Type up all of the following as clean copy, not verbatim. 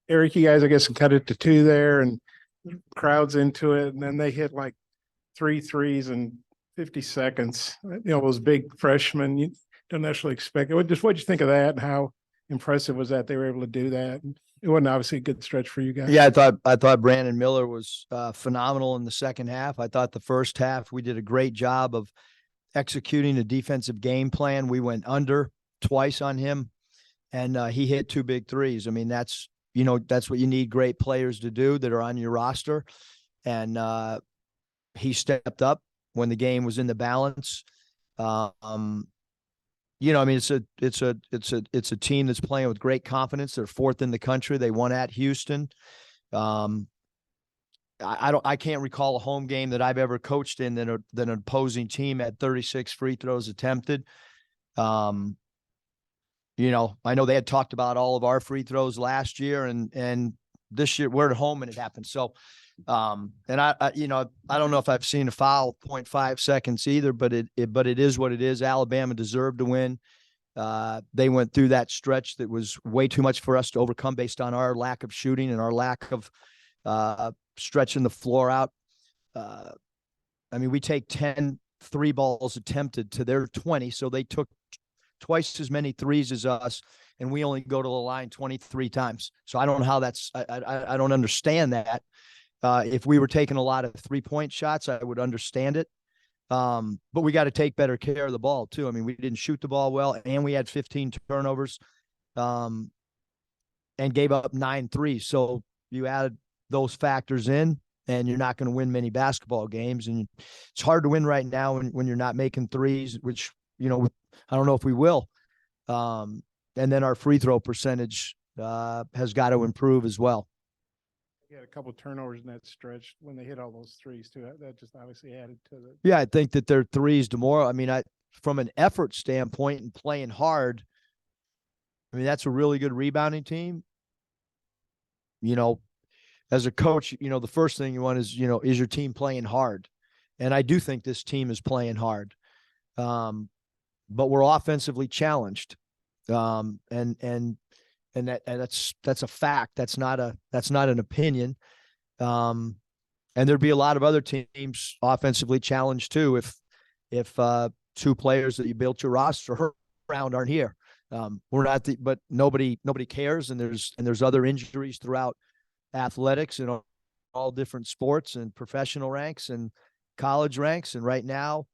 Eric, you guys, I guess, cut it to two there, and crowds into it, and then they hit like three threes in 50 seconds. Those big freshmen, you don't necessarily expect it. What'd you think of that, and how impressive was that they were able to do that? And it wasn't obviously a good stretch for you guys. Yeah, I thought Brandon Miller was phenomenal in the second half. I thought the first half we did a great job of executing a defensive game plan. We went under twice on him, and he hit two big threes. I mean, that's what you need great players to do that are on your roster. And he stepped up when the game was in the balance. I mean, it's a team that's playing with great confidence. They're fourth in the country. They won at Houston. I can't recall a home game that I've ever coached in that an opposing team had 36 free throws attempted. I know they had talked about all of our free throws last year, and this year we're at home and it happened. So, and I don't know if I've seen a foul 0.5 seconds either, but it is what it is. Alabama deserved to win. They went through that stretch that was way too much for us to overcome based on our lack of shooting and our lack of stretching the floor out. I mean, we take 10 three balls attempted to their 20, so they took twice as many threes as us, and we only go to the line 23 times. So I don't know how that's. I don't understand that. If we were taking a lot of 3-point shots, I would understand it. But we got to take better care of the ball too. I mean, we didn't shoot the ball well, and we had 15 turnovers, and gave up 9 threes. So you add those factors in, and you're not going to win many basketball games. And it's hard to win right now when you're not making threes, which, I don't know if we will. And then our free throw percentage has got to improve as well. He had a couple of turnovers in that stretch when they hit all those threes too. That just obviously added to the. Yeah, I think that their threes tomorrow. I mean, from an effort standpoint and playing hard, I mean, that's a really good rebounding team. As a coach, the first thing you want is your team playing hard? And I do think this team is playing hard. But we're offensively challenged. And that's a fact. That's not an opinion. And there'd be a lot of other teams offensively challenged too if 2 players that you built your roster around aren't here. We're not but nobody cares, and there's other injuries throughout athletics and all different sports and professional ranks and college ranks. And right now,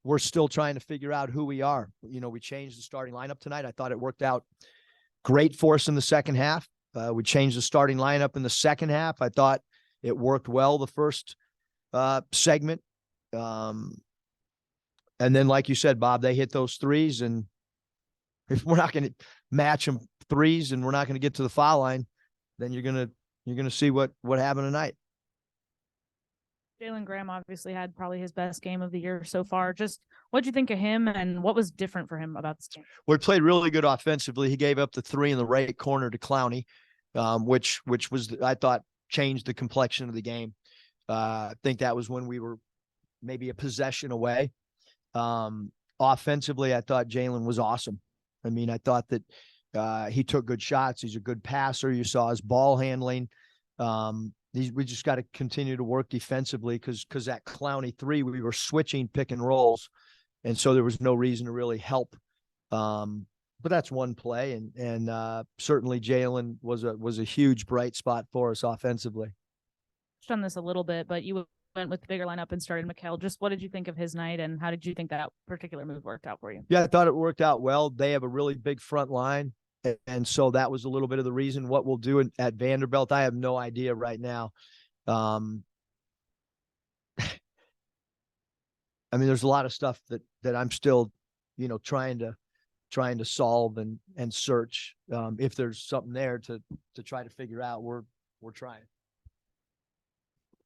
we're still trying to figure out who we are. We changed the starting lineup tonight. I thought it worked out great for us in the second half. We changed the starting lineup in the second half. I thought it worked well the first segment. And then, like you said, Bob, they hit those threes, and if we're not going to match them threes and we're not going to get to the foul line, then you're gonna see what happened tonight. Jalen Graham obviously had probably his best game of the year so far. Just what'd you think of him, and what was different for him about this game? Well, he played really good offensively. He gave up the 3 in the right corner to Clowney, which was, I thought, changed the complexion of the game. I think that was when we were maybe a possession away. Offensively, I thought Jalen was awesome. I mean, I thought that he took good shots. He's a good passer. You saw his ball handling. We just got to continue to work defensively because that Clowney 3, we were switching pick and rolls, and so there was no reason to really help. But that's one play, and certainly Jalen was a huge bright spot for us offensively. Touched on this a little bit, but you went with the bigger lineup and started Mikal. Just what did you think of his night, and how did you think that particular move worked out for you? Yeah, I thought it worked out well. They have a really big front line. And so that was a little bit of the reason. What we'll do at Vanderbilt, I have no idea right now. I mean, there's a lot of stuff that I'm still, trying to solve and search. If there's something there to try to figure out, we're trying.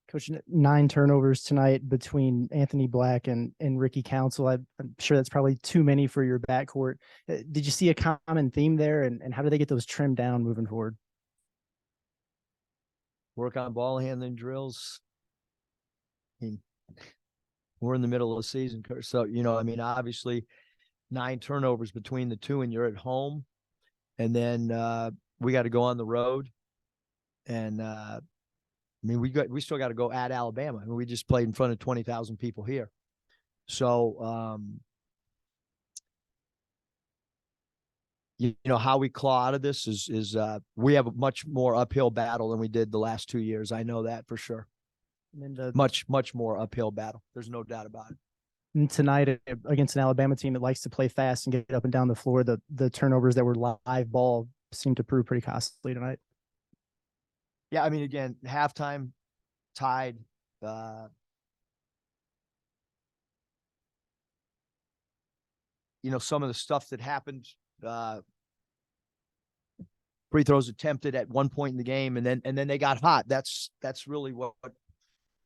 Coach, 9 turnovers tonight between Anthony Black and Ricky Council. I'm sure that's probably too many for your backcourt. Did you see a common theme there, and how do they get those trimmed down moving forward? Work on ball handling drills. I mean, we're in the middle of the season, so obviously 9 turnovers between the 2, and you're at home, and then we got to go on the road, and I mean, we still got to go at Alabama. I mean, we just played in front of 20,000 people here. So, you know, how we claw out of this is we have a much more uphill battle than we did the last 2 years. I know that for sure. And then Much more uphill battle. There's no doubt about it. and tonight against an Alabama team that likes to play fast and get up and down the floor, the turnovers that were live ball seemed to prove pretty costly tonight. Yeah, I mean, again, halftime tied. You know, some of the stuff that happened, free throws attempted at one point in the game, and then they got hot. That's really what,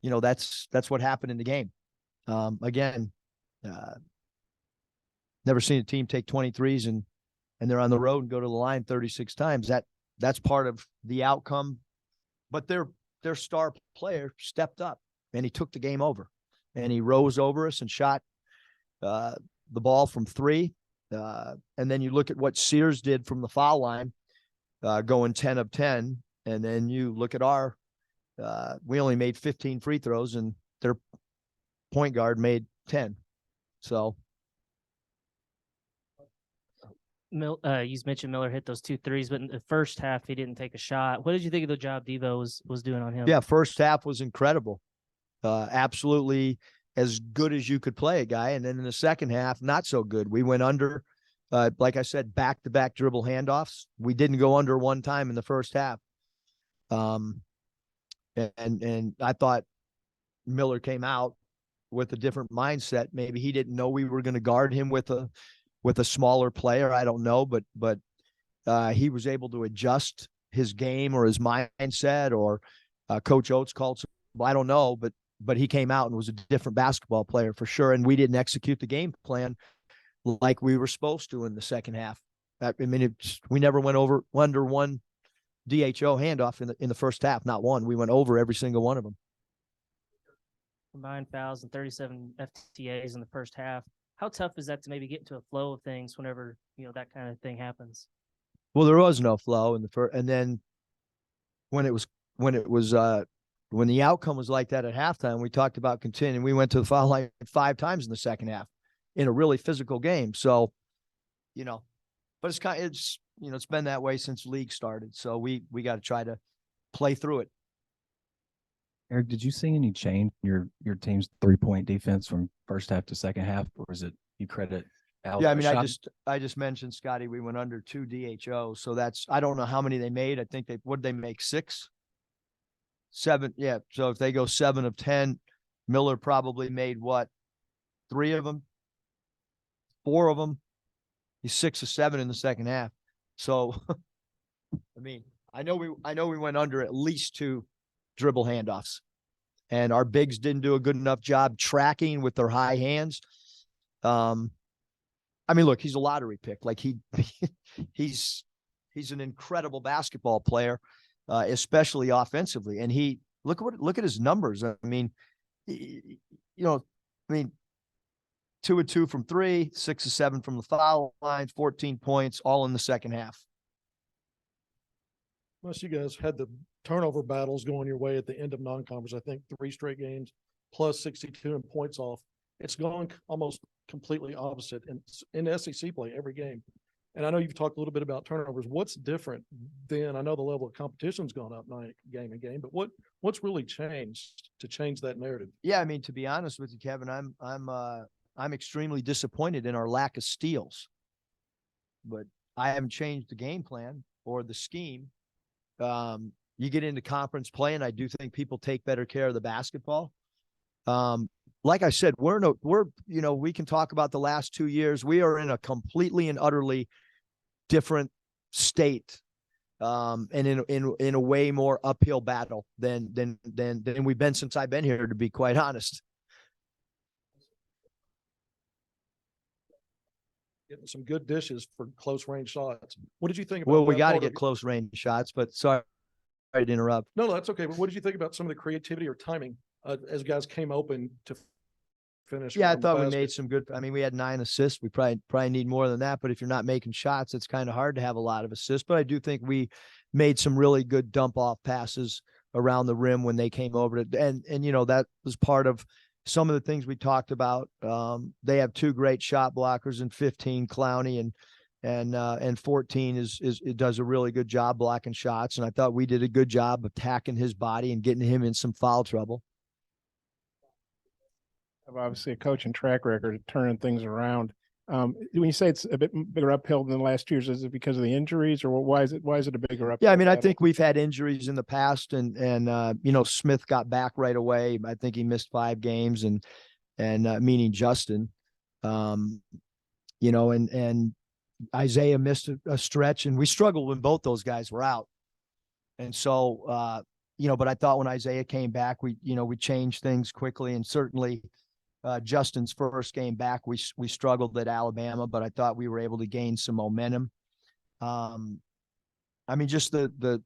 you know, that's what happened in the game. Again, never seen a team take 23s and they're on the road and go to the line 36 times. That's part of the outcome. But their star player stepped up and he took the game over, and he rose over us and shot the ball from three. And then you look at what Sears did from the foul line, going 10 of 10. And then you look at we only made 15 free throws and their point guard made 10. So. You mentioned Miller hit those 2 threes, but in the first half, he didn't take a shot. What did you think of the job Devo was doing on him? Yeah, first half was incredible. Absolutely as good as you could play a guy. And then in the second half, not so good. We went under, like I said, back-to-back dribble handoffs. We didn't go under one time in the first half. And I thought Miller came out with a different mindset. Maybe he didn't know we were going to guard him with a smaller player. I don't know, but he was able to adjust his game or his mindset, or Coach Oates called. I don't know, but he came out and was a different basketball player for sure. And we didn't execute the game plan like we were supposed to in the second half. I mean, we never went under one DHO handoff in the first half. Not one. We went over every single one of them. Combined fouls and 37 FTAs in the first half. How tough is that to maybe get into a flow of things whenever, you know, that kind of thing happens? Well, there was no flow in the first, and then when the outcome was like that at halftime, we talked about continuing. We went to the foul line 5 times in the second half in a really physical game. So, you know, but it's been that way since the league started. So we got to try to play through it. Eric, did you see any change in your team's 3-point defense from first half to second half, or is it you credit Al? Yeah, I mean, I just mentioned, Scotty, we went under 2 DHO, so I don't know how many they made. I think what did they make, 6, 7? Yeah, so if they go 7 of 10, Miller probably made what, 3 of them, 4 of them. He's 6 of 7 in the second half. So, I mean, I know we went under at least 2 dribble handoffs, and our bigs didn't do a good enough job tracking with their high hands. I mean, look, he's a lottery pick. Like he's an incredible basketball player, especially offensively. And look at his numbers. I mean, 2 of 2 from 3, 6 of 7 from the foul line, 14 points, all in the second half. Unless you guys had the turnover battles going your way at the end of non-conference, I think 3 straight games plus 62 and points off. It's gone almost completely opposite in SEC play every game. And I know you've talked a little bit about turnovers. What's different then? I know the level of competition's gone up game and game, but what's really changed to change that narrative? Yeah, I mean, to be honest with you, Kevin, I'm extremely disappointed in our lack of steals, but I haven't changed the game plan or the scheme. You get into conference play, and I do think people take better care of the basketball. Like I said, we can talk about the last 2 years. We are in a completely and utterly different state, and in a way more uphill battle than we've been since I've been here, to be quite honest. Getting some good dishes for close range shots. What did you think about? Well, we got to part of get close range shots, but sorry to interrupt. No, that's okay. But what did you think about some of the creativity or timing as guys came open to finish. Yeah, I from the thought we basket. made some good. I mean, we had 9 assists. We probably need more than that. But if you're not making shots, it's kind of hard to have a lot of assists. But I do think we made some really good dump off passes around the rim when they came over to, and that was part of some of the things we talked about. They have 2 great shot blockers in 15 Clowney and 14 it does a really good job blocking shots. And I thought we did a good job attacking his body and getting him in some foul trouble. Have obviously a coaching track record of turning things around. When you say it's a bit bigger uphill than the last 2 years, is it because of the injuries, or why is it a bigger uphill? Yeah, I mean, I battle? think we've had injuries in the past, and Smith got back right away. I think he missed 5 games, and meaning Justin, and Isaiah missed a stretch, and we struggled when both those guys were out. And so, but I thought when Isaiah came back, we changed things quickly, and certainly Justin's first game back, we struggled at Alabama, but I thought we were able to gain some momentum. I mean, just the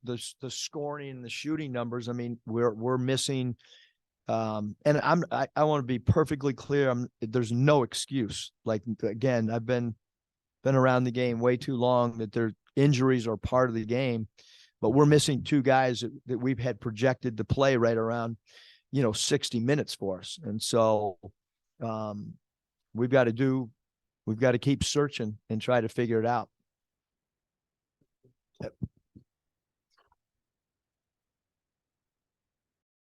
scoring and the shooting numbers. I mean, we're missing. And I want to be perfectly clear. There's no excuse. Like, again, I've been around the game way too long that their injuries are part of the game, but we're missing 2 guys that we've had projected to play right around, 60 minutes for us. And so, we've got to keep searching and try to figure it out.